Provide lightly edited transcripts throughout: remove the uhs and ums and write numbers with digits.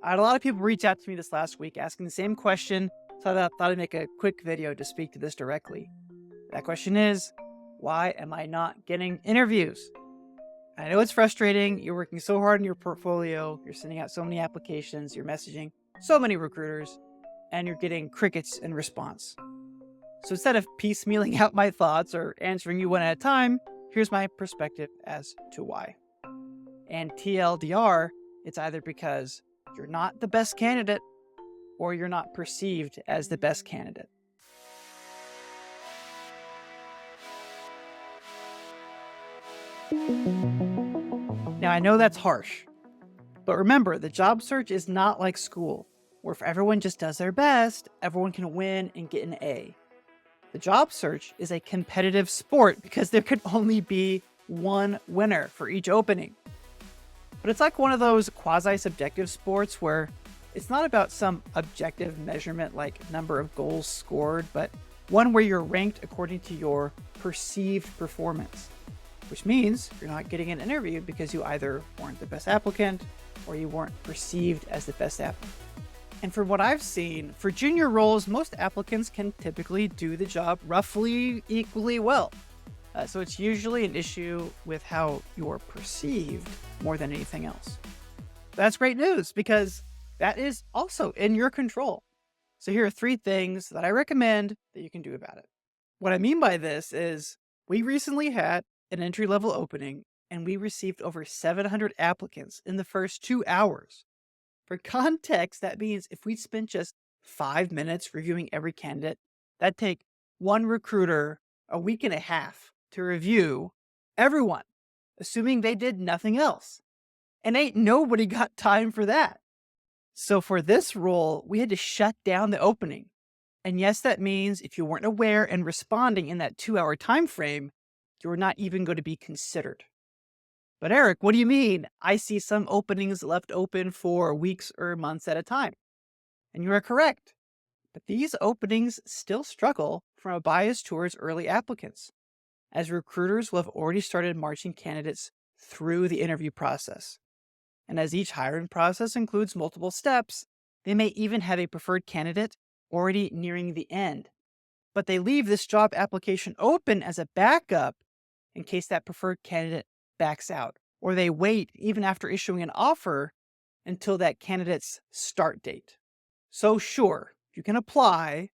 I had a lot of people reach out to me this last week asking the same question, so I thought I'd make a quick video to speak to this directly. That question is, why am I not getting interviews? I know it's frustrating. You're working so hard in your portfolio, you're sending out so many applications, you're messaging so many recruiters, and you're getting crickets in response. So instead of piecemealing out my thoughts or answering you one at a time, here's my perspective as to why. And TLDR, it's either because you're not the best candidate or you're not perceived as the best candidate. Now, I know that's harsh, but remember, the job search is not like school, where if everyone just does their best, everyone can win and get an A. The job search is a competitive sport because there can only be one winner for each opening. But it's like one of those quasi-subjective sports where it's not about some objective measurement like number of goals scored, but one where you're ranked according to your perceived performance, which means you're not getting an interview because you either weren't the best applicant or you weren't perceived as the best applicant. And from what I've seen, for junior roles, most applicants can typically do the job roughly equally well. So it's usually an issue with how you're perceived more than anything else. That's great news because that is also in your control. So here are 3 things that I recommend that you can do about it. What I mean by this is we recently had an entry-level opening and we received over 700 applicants in the first 2 hours. For context, that means if we spent just 5 minutes reviewing every candidate, that'd take one recruiter a week and a half to review everyone, assuming they did nothing else. And ain't nobody got time for that. So for this role, we had to shut down the opening. And yes, that means if you weren't aware and responding in that 2-hour time frame, you were not even going to be considered. But Eric, what do you mean? I see some openings left open for weeks or months at a time. And you are correct. But these openings still struggle from a bias towards early applicants, as recruiters will have already started marching candidates through the interview process. And as each hiring process includes multiple steps, they may even have a preferred candidate already nearing the end. But they leave this job application open as a backup in case that preferred candidate backs out, or they wait even after issuing an offer until that candidate's start date. So sure, you can apply,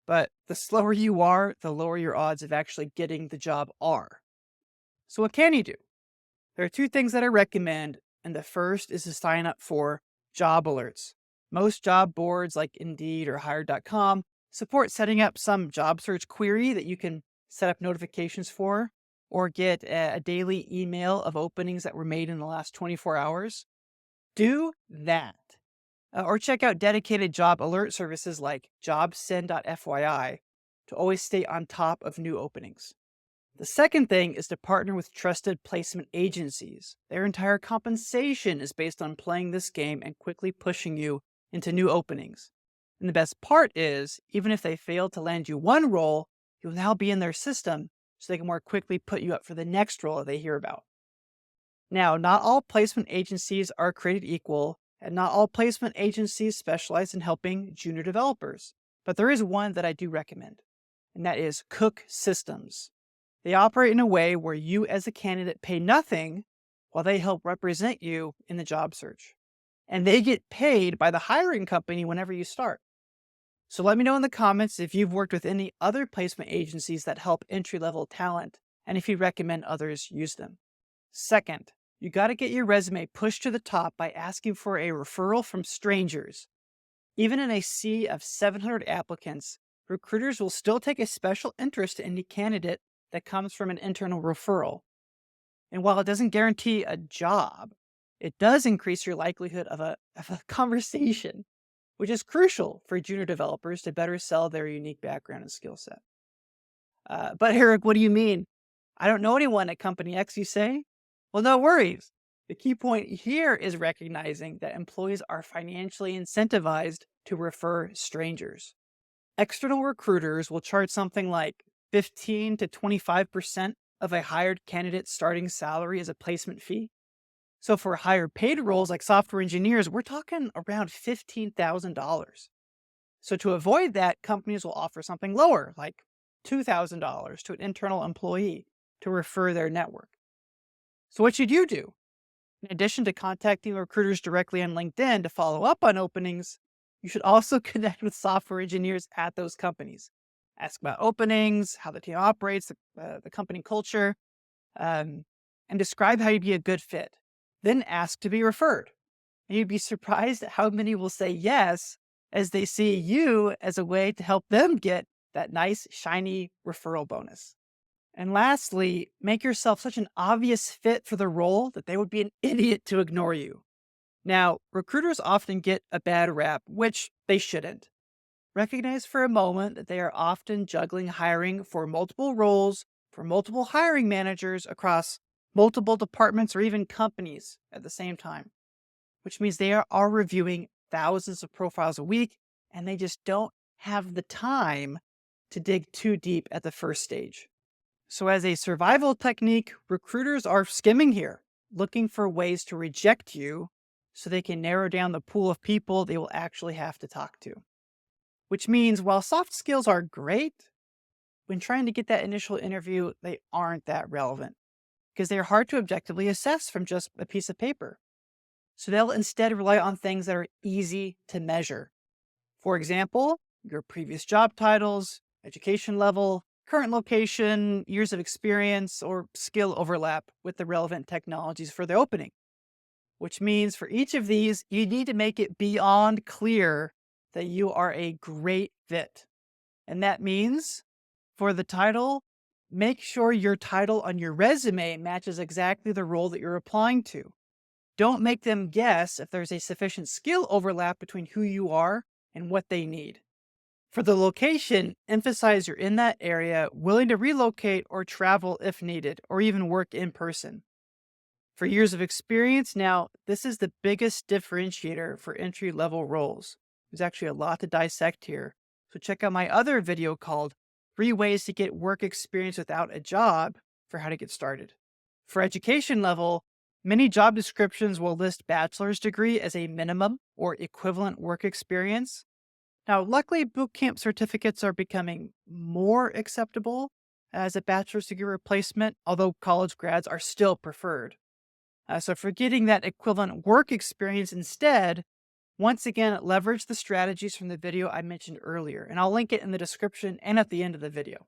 but the slower you are, the lower your odds of actually getting the job are. So what can you do? There are 2 things that I recommend, and the first is to sign up for job alerts. Most job boards like Indeed or Hired.com support setting up some job search query that you can set up notifications for, or get a daily email of openings that were made in the last 24 hours. Do that. Or check out dedicated job alert services like jobsend.fyi to always stay on top of new openings. The second thing is to partner with trusted placement agencies. Their entire compensation is based on playing this game and quickly pushing you into new openings. And the best part is, even if they fail to land you one role, you'll now be in their system so they can more quickly put you up for the next role that they hear about. Now, not all placement agencies are created equal, and not all placement agencies specialize in helping junior developers. But there is one that I do recommend, and that is Cook Systems. They operate in a way where you as a candidate pay nothing while they help represent you in the job search. And they get paid by the hiring company whenever you start. So let me know in the comments if you've worked with any other placement agencies that help entry-level talent, and if you recommend others use them. Second, you got to get your resume pushed to the top by asking for a referral from strangers. Even in a sea of 700 applicants, recruiters will still take a special interest in any candidate that comes from an internal referral. And while it doesn't guarantee a job, it does increase your likelihood of a conversation, which is crucial for junior developers to better sell their unique background and skill set. But Eric, what do you mean? I don't know anyone at Company X, you say? Well, no worries. The key point here is recognizing that employees are financially incentivized to refer strangers. External recruiters will charge something like 15 to 25% of a hired candidate's starting salary as a placement fee. So for higher paid roles like software engineers, we're talking around $15,000. So to avoid that, companies will offer something lower, like $2,000 to an internal employee to refer their network. So what should you do? In addition to contacting recruiters directly on LinkedIn to follow up on openings, you should also connect with software engineers at those companies. Ask about openings, how the team operates, the company culture, um, and describe how you'd be a good fit. Then ask to be referred. And you'd be surprised at how many will say yes as they see you as a way to help them get that nice, shiny referral bonus. And lastly, make yourself such an obvious fit for the role that they would be an idiot to ignore you. Now, recruiters often get a bad rap, which they shouldn't. Recognize for a moment that they are often juggling hiring for multiple roles, for multiple hiring managers across multiple departments or even companies at the same time, which means they are reviewing thousands of profiles a week and they just don't have the time to dig too deep at the first stage. So, as a survival technique, recruiters are skimming here, looking for ways to reject you so they can narrow down the pool of people they will actually have to talk to. Which means while soft skills are great, when trying to get that initial interview, they aren't that relevant because they're hard to objectively assess from just a piece of paper. So they'll instead rely on things that are easy to measure. For example, your previous job titles, education level, current location, years of experience, or skill overlap with the relevant technologies for the opening. Which means for each of these, you need to make it beyond clear that you are a great fit. And that means for the title, make sure your title on your resume matches exactly the role that you're applying to. Don't make them guess if there's a sufficient skill overlap between who you are and what they need. For the location, emphasize you're in that area, willing to relocate or travel if needed, or even work in person. For years of experience, now, this is the biggest differentiator for entry level roles. There's actually a lot to dissect here. So check out my other video called 3 Ways to Get Work Experience Without a Job for how to get started. For education level, many job descriptions will list bachelor's degree as a minimum or equivalent work experience. Now, luckily, bootcamp certificates are becoming more acceptable as a bachelor's degree replacement, although college grads are still preferred. So for getting that equivalent work experience instead, once again, leverage the strategies from the video I mentioned earlier, and I'll link it in the description and at the end of the video.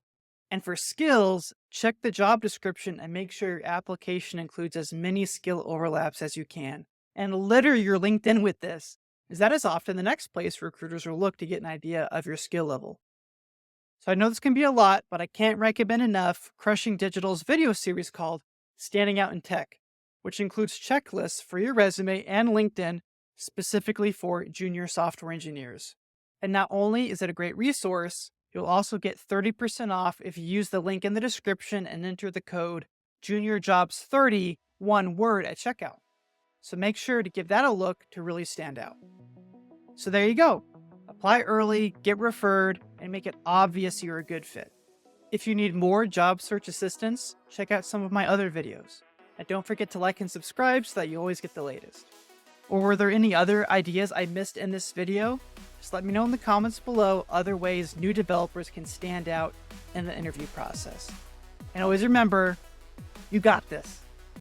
And for skills, check the job description and make sure your application includes as many skill overlaps as you can. And litter your LinkedIn with this, as that is often the next place recruiters will look to get an idea of your skill level. So I know this can be a lot, but I can't recommend enough Crushing Digital's video series called Standing Out in Tech, which includes checklists for your resume and LinkedIn specifically for junior software engineers. And not only is it a great resource, you'll also get 30% off if you use the link in the description and enter the code JuniorJobs30, one word, at checkout. So make sure to give that a look to really stand out. So there you go. Apply early, get referred, and make it obvious you're a good fit. If you need more job search assistance, check out some of my other videos. And don't forget to like and subscribe so that you always get the latest. Or were there any other ideas I missed in this video? Just let me know in the comments below other ways new developers can stand out in the interview process. And always remember, you got this.